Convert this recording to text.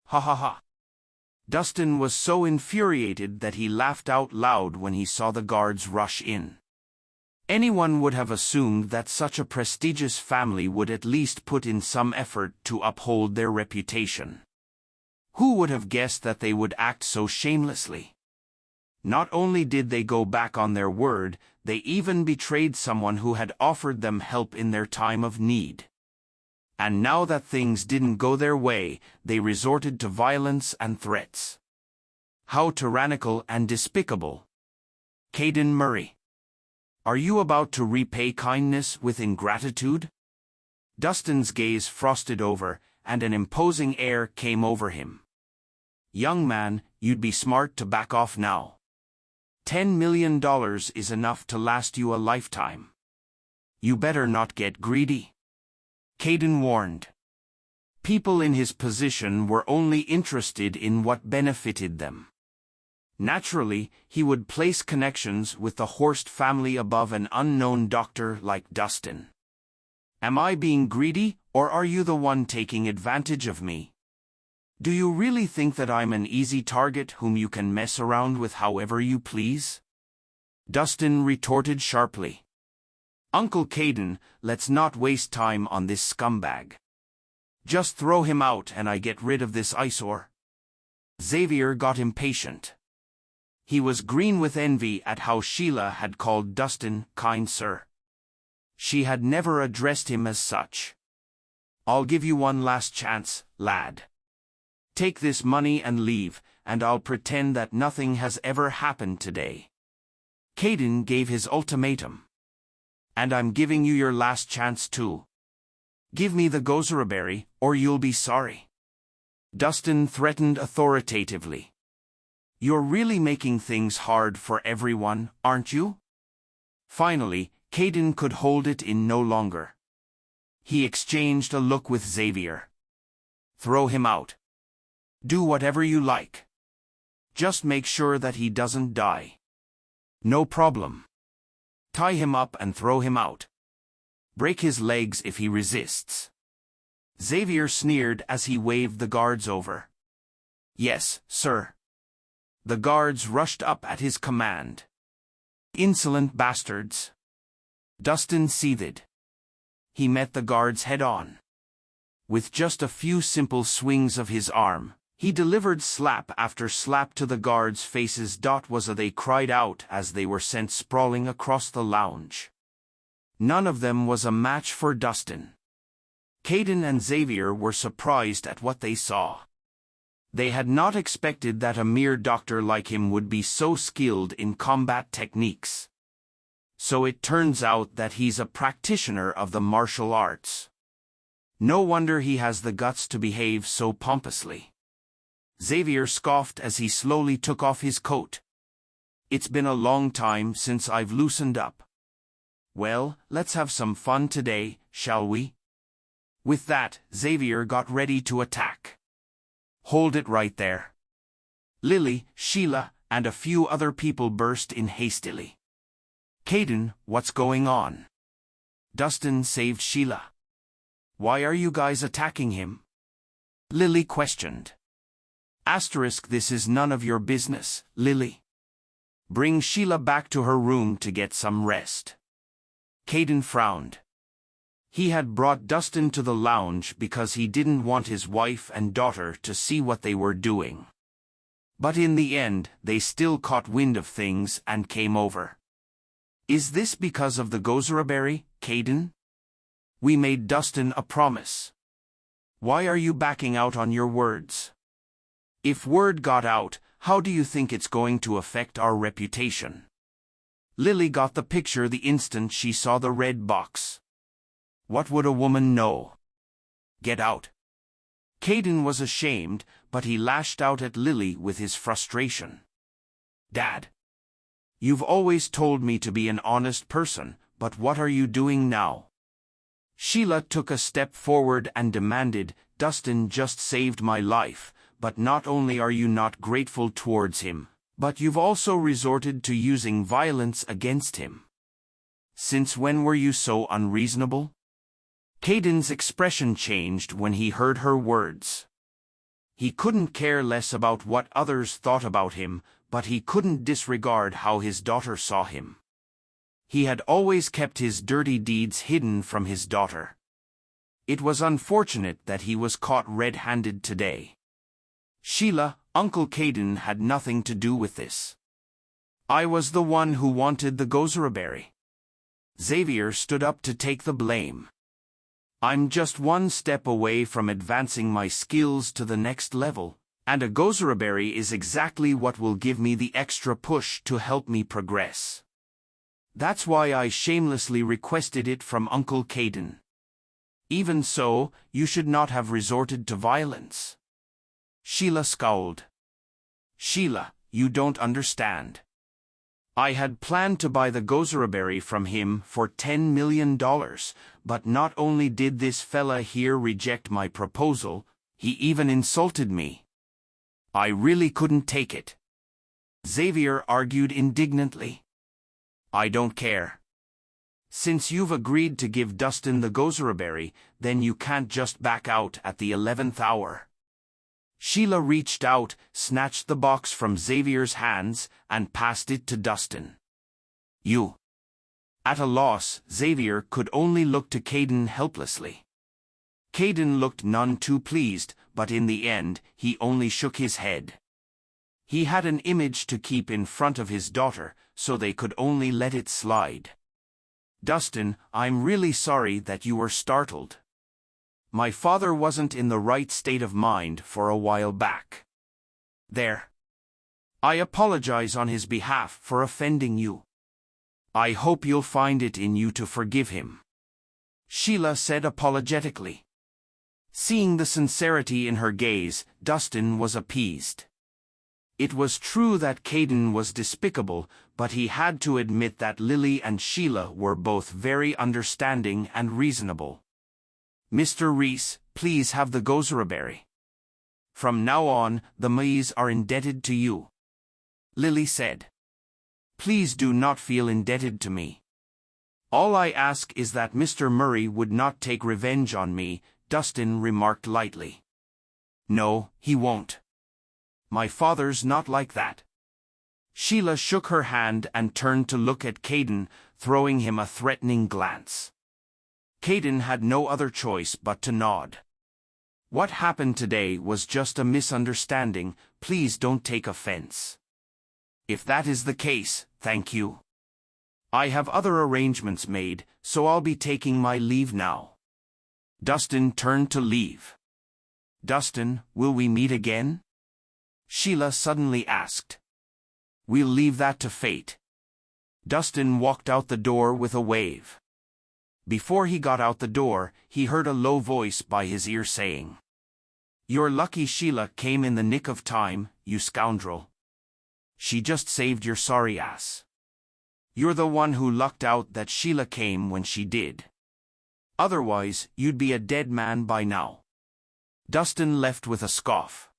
Ha ha ha. Dustin was so infuriated that he laughed out loud when he saw the guards rush in. Anyone would have assumed that such a prestigious family would at least put in some effort to uphold their reputation. Who would have guessed that they would act so shamelessly? Not only did they go back on their word, they even betrayed someone who had offered them help in their time of need. And now that things didn't go their way, they resorted to violence and threats. How tyrannical and despicable. Caden Murray. Are you about to repay kindness with ingratitude? Dustin's gaze frosted over, and an imposing air came over him. Young man, you'd be smart to back off now. $10 million is enough to last you a lifetime. You better not get greedy. Caden warned. People in his position were only interested in what benefited them. Naturally, he would place connections with the Horst family above an unknown doctor like Dustin. Am I being greedy, or are you the one taking advantage of me? Do you really think that I'm an easy target whom you can mess around with however you please? Dustin retorted sharply. Uncle Caden, let's not waste time on this scumbag. Just throw him out and I get rid of this eyesore. Xavier got impatient. He was green with envy at how Sheila had called Dustin kind sir. She had never addressed him as such. I'll give you one last chance, lad. Take this money and leave, and I'll pretend that nothing has ever happened today. Caden gave his ultimatum. And I'm giving you your last chance too. Give me the gozeraberry, or you'll be sorry. Dustin threatened authoritatively. You're really making things hard for everyone, aren't you? Finally, Caden could hold it in no longer. He exchanged a look with Xavier. Throw him out. Do whatever you like. Just make sure that he doesn't die. No problem. Tie him up and throw him out. Break his legs if he resists. Xavier sneered as he waved the guards over. Yes, sir. The guards rushed up at his command. Insolent bastards. Dustin seethed. He met the guards head-on. With just a few simple swings of his arm, he delivered slap after slap to the guards' faces. They cried out as they were sent sprawling across the lounge. None of them was a match for Dustin. Caden and Xavier were surprised at what they saw. They had not expected that a mere doctor like him would be so skilled in combat techniques. So it turns out that he's a practitioner of the martial arts. No wonder he has the guts to behave so pompously. Xavier scoffed as he slowly took off his coat. It's been a long time since I've loosened up. Well, let's have some fun today, shall we? With that, Xavier got ready to attack. Hold it right there. Lily, Sheila, and a few other people burst in hastily. Caden, what's going on? Dustin saved Sheila. Why are you guys attacking him? Lily questioned. This is none of your business, Lily. Bring Sheila back to her room to get some rest. Caden frowned. He had brought Dustin to the lounge because he didn't want his wife and daughter to see what they were doing. But in the end, they still caught wind of things and came over. Is this because of the gozeraberry, Caden? We made Dustin a promise. Why are you backing out on your words? If word got out, how do you think it's going to affect our reputation? Lily got the picture the instant she saw the red box. What would a woman know? Get out. Caden was ashamed, but he lashed out at Lily with his frustration. Dad. You've always told me to be an honest person, but what are you doing now? Sheila took a step forward and demanded, Dustin just saved my life, but not only are you not grateful towards him, but you've also resorted to using violence against him. Since when were you so unreasonable? Caden's expression changed when he heard her words. He couldn't care less about what others thought about him, but he couldn't disregard how his daughter saw him. He had always kept his dirty deeds hidden from his daughter. It was unfortunate that he was caught red-handed today. Sheila, Uncle Caden had nothing to do with this. I was the one who wanted the gozeraberry. Xavier stood up to take the blame. I'm just one step away from advancing my skills to the next level, and a gozeraberry is exactly what will give me the extra push to help me progress. That's why I shamelessly requested it from Uncle Caden. Even so, you should not have resorted to violence. Sheila scowled. Sheila, you don't understand. I had planned to buy the gozeraberry from him for $10 million, but not only did this fella here reject my proposal, he even insulted me. I really couldn't take it. Xavier argued indignantly. I don't care. Since you've agreed to give Dustin the gozeraberry, then you can't just back out at the 11th hour. Sheila reached out, snatched the box from Xavier's hands, and passed it to Dustin. You. At a loss, Xavier could only look to Caden helplessly. Caden looked none too pleased, but in the end, he only shook his head. He had an image to keep in front of his daughter, so they could only let it slide. Dustin, I'm really sorry that you were startled. My father wasn't in the right state of mind for a while back. There. I apologize on his behalf for offending you. I hope you'll find it in you to forgive him. Sheila said apologetically. Seeing the sincerity in her gaze, Dustin was appeased. It was true that Caden was despicable, but he had to admit that Lily and Sheila were both very understanding and reasonable. Mr. Rhys, please have the gozeraberry. From now on, the Mays are indebted to you. Lily said. Please do not feel indebted to me. All I ask is that Mr. Murray would not take revenge on me, Dustin remarked lightly. No, he won't. My father's not like that. Sheila shook her hand and turned to look at Caden, throwing him a threatening glance. Caden had no other choice but to nod. What happened today was just a misunderstanding, please don't take offense. If that is the case, thank you. I have other arrangements made, so I'll be taking my leave now. Dustin turned to leave. Dustin, will we meet again? Sheila suddenly asked. We'll leave that to fate. Dustin walked out the door with a wave. Before he got out the door, he heard a low voice by his ear saying, You're lucky Sheila came in the nick of time, you scoundrel. She just saved your sorry ass. You're the one who lucked out that Sheila came when she did. Otherwise, you'd be a dead man by now. Dustin left with a scoff.